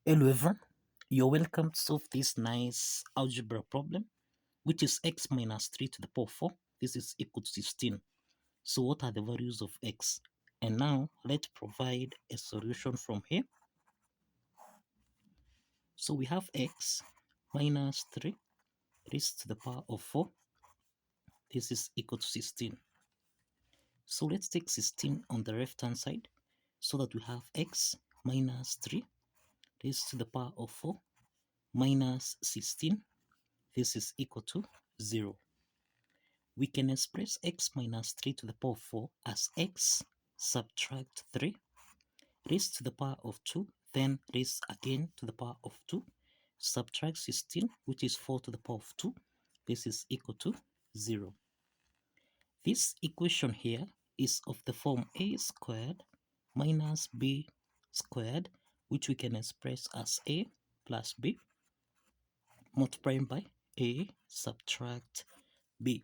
Hello everyone, you're welcome to solve this nice algebra problem, which is x minus 3 to the power 4. This is equal to 16. So what are the values of x? And now let's provide a solution from here. So we have x minus 3 raised to the power of 4. This is equal to 16. So let's take 16 on the left hand side so that we have x minus 3 raised to the power of 4 minus 16. This is equal to 0. We can express x minus 3 to the power of 4 as x subtract 3 raised to the power of 2, then raised again to the power of 2, subtract 16, which is 4 to the power of 2. This is equal to 0. This equation here is of the form a squared minus b squared, which we can express as a plus b multiplying by a subtract b.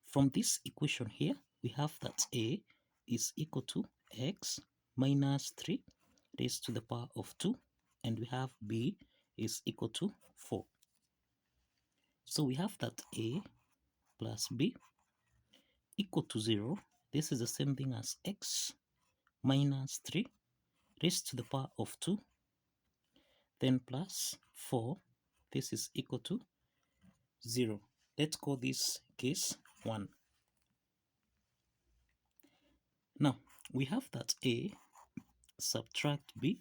From this equation here, we have that a is equal to x minus 3 raised to the power of 2, and we have b is equal to 4. So we have that a plus b equal to 0. This is the same thing as x minus 3 raised to the power of 2, then plus 4. This is equal to 0. Let's call this case 1. Now, we have that a subtract b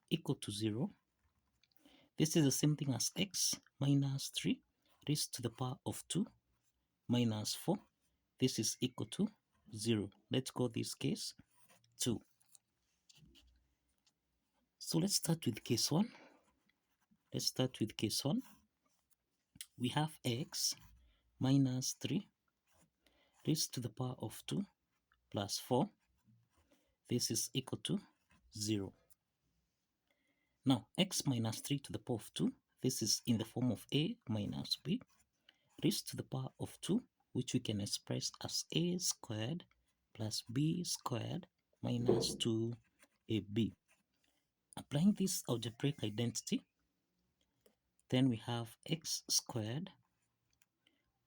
equal to 0. This is the same thing as x minus 3 raised to the power of 2 minus 4. This is equal to 0. Let's call this case 2. So let's start with case 1. Let's start with case 1. We have x minus 3 raised to the power of 2 plus 4. This is equal to 0. Now, x minus 3 to the power of 2, this is in the form of a minus b raised to the power of 2, which we can express as a squared plus b squared minus 2ab. Applying this algebraic identity, then we have x squared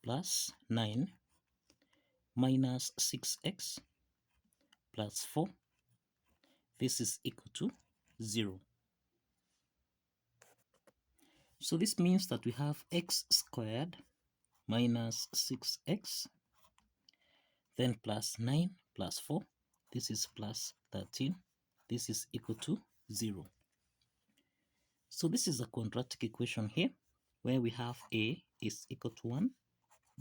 plus 9 minus 6x plus 4. This is equal to 0. So this means that we have x squared minus 6x, then plus 9 plus 4. This is plus 13. This is equal to 0. So this is a quadratic equation here, where we have a is equal to 1,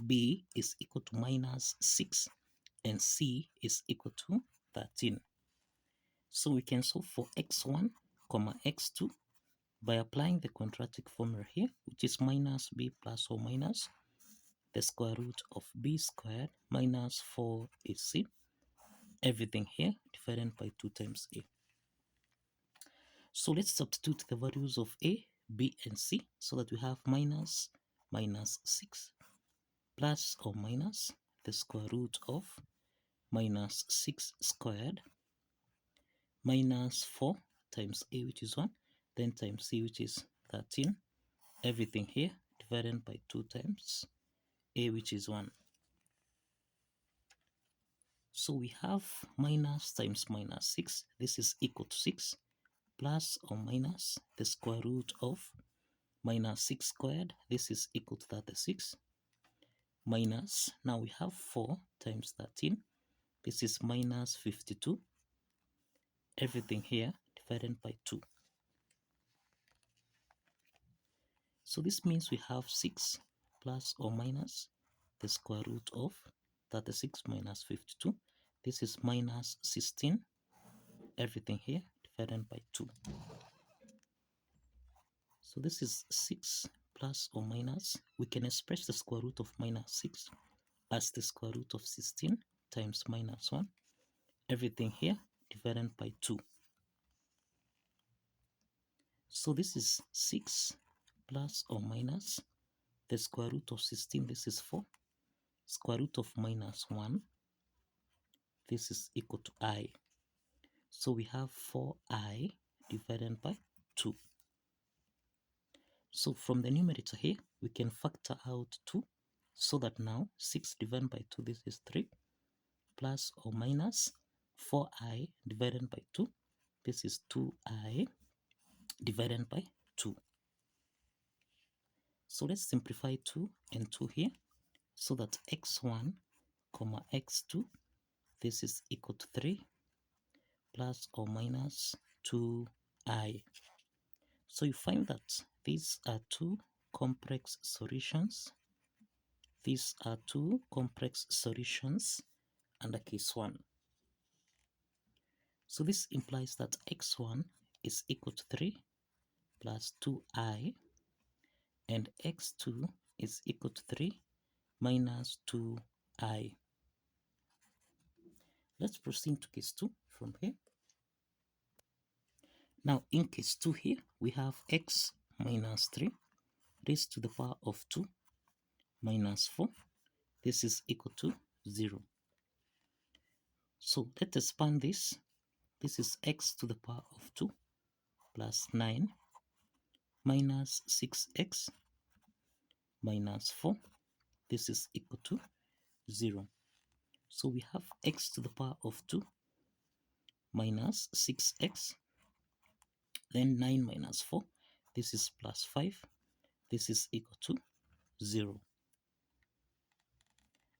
b is equal to minus 6, and c is equal to 13. So we can solve for x1, x2 by applying the quadratic formula here, which is minus b plus or minus the square root of b squared minus 4ac. Everything here divided by 2 times a. So let's substitute the values of a, b, and c so that we have minus 6 plus or minus the square root of minus 6 squared minus 4 times a, which is 1, then times c, which is 13. Everything here divided by 2 times a, which is 1. So we have minus times minus 6. This is equal to 6 plus or minus the square root of minus 6 squared. This is equal to 36 minus, now we have 4 times 13. This is minus 52. Everything here divided by 2. So this means we have 6 plus or minus the square root of 36 minus 52. This is minus 16. Everything here divided by 2. So this is 6 plus or minus. We can express the square root of minus 6 as the square root of 16 times minus 1. Everything here divided by 2. So this is 6 plus or minus the square root of 16. This is 4. Square root of minus 1. This is equal to I. So we have 4i divided by 2. So from the numerator here, we can factor out 2, so that now 6 divided by 2, this is 3, plus or minus 4i divided by 2, this is 2i divided by 2. So let's simplify 2 and 2 here, so that x1 comma x2, this is equal to 3, plus or minus 2i. So you find that these are two complex solutions. These are two complex solutions under case 1. So this implies that x1 is equal to 3 plus 2i, and x2 is equal to 3 minus 2i. Let's proceed to case 2 from here. Now in case 2 here, we have x minus 3 raised to the power of 2 minus 4. This is equal to 0. So let us expand this. This is x to the power of 2 plus 9 minus 6x minus 4. This is equal to 0. So we have x to the power of 2 minus 6x, then 9 minus 4. This is plus 5. This is equal to 0.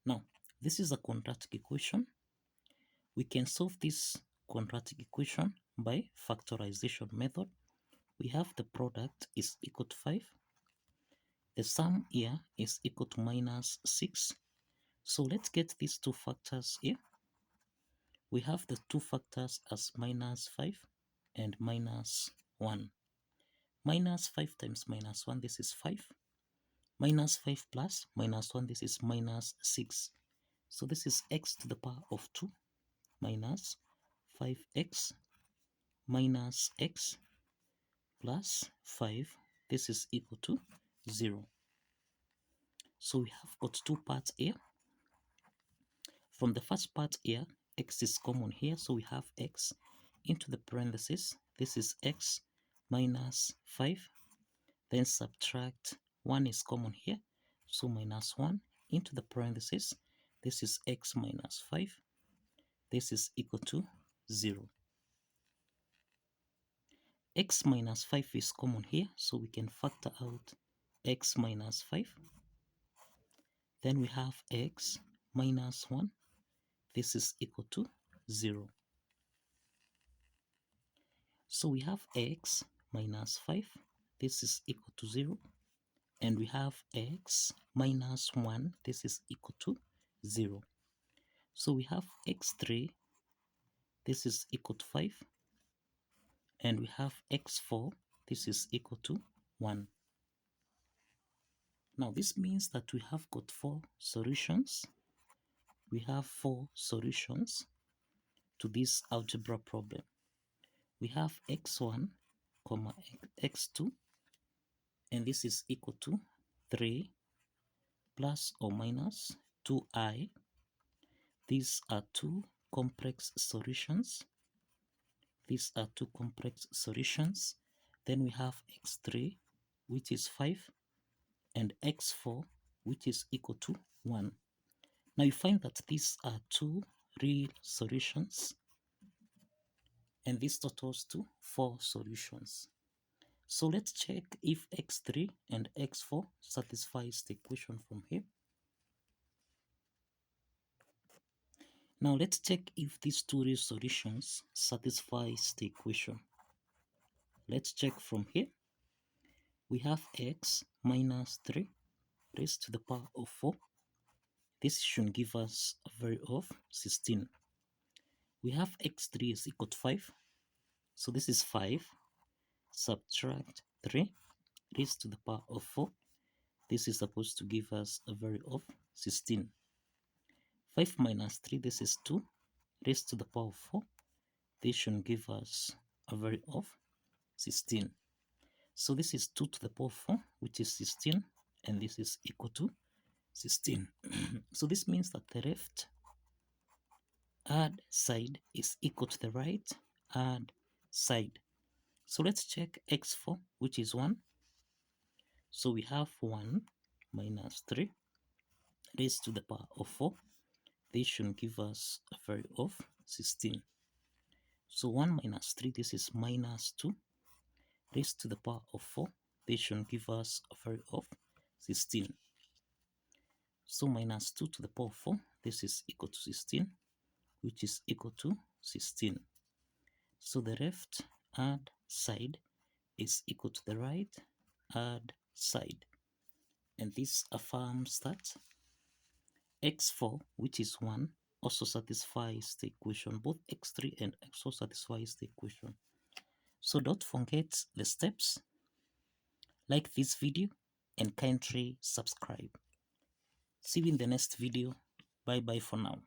Now, this is a quadratic equation. We can solve this quadratic equation by factorization method. We have the product is equal to 5. The sum here is equal to minus 6. So let's get these two factors here. We have the two factors as minus 5 and minus 1. Minus 5 times minus 1, this is 5. Minus 5 plus minus 1, this is minus 6. So this is x to the power of 2 minus 5x minus x plus 5. This is equal to 0. So we have got two parts here. From the first part here, x is common here, so we have x into the parentheses. This is x minus 5. Then subtract 1 is common here, so minus 1 into the parentheses. This is x minus 5. This is equal to 0. X minus 5 is common here, so we can factor out x minus 5. Then we have x minus 1. This is equal to 0. So we have x minus 5. This is equal to 0. And we have x minus 1. This is equal to 0. So we have x3. This is equal to 5. And we have x4. This is equal to 1. Now this means that we have got 4 solutions. We have 4 solutions to this algebra problem. We have x1, comma x2, and this is equal to 3 plus or minus 2i. These are two complex solutions. These are two complex solutions. Then we have x3, which is 5, and x4, which is equal to 1. Now you find that these are two real solutions, and this totals to 4 solutions. So let's check if x3 and x4 satisfies the equation from here. Now let's check if these two real solutions satisfies the equation. Let's check from here. We have x minus 3 raised to the power of 4. This should give us a value of 16. We have x3 is equal to 5. So this is 5. Subtract 3 raised to the power of 4. This is supposed to give us a value of 16. 5 minus 3, this is 2 raised to the power of 4. This should give us a value of 16. So this is 2 to the power of 4, which is 16, and this is equal to 16. So this means that the left hand side is equal to the right hand side. So let's check x4, which is 1. So we have 1 minus 3 raised to the power of 4. This should give us a value of 16. So 1 minus 3, this is minus 2 raised to the power of 4. This should give us a value of 16. So minus 2 to the power of 4, this is equal to 16, which is equal to 16. So the left hand side is equal to the right hand side. And this affirms that x4, which is 1, also satisfies the equation. Both x3 and x4 satisfies the equation. So don't forget the steps. Like this video and kindly subscribe. See you in the next video. Bye bye for now.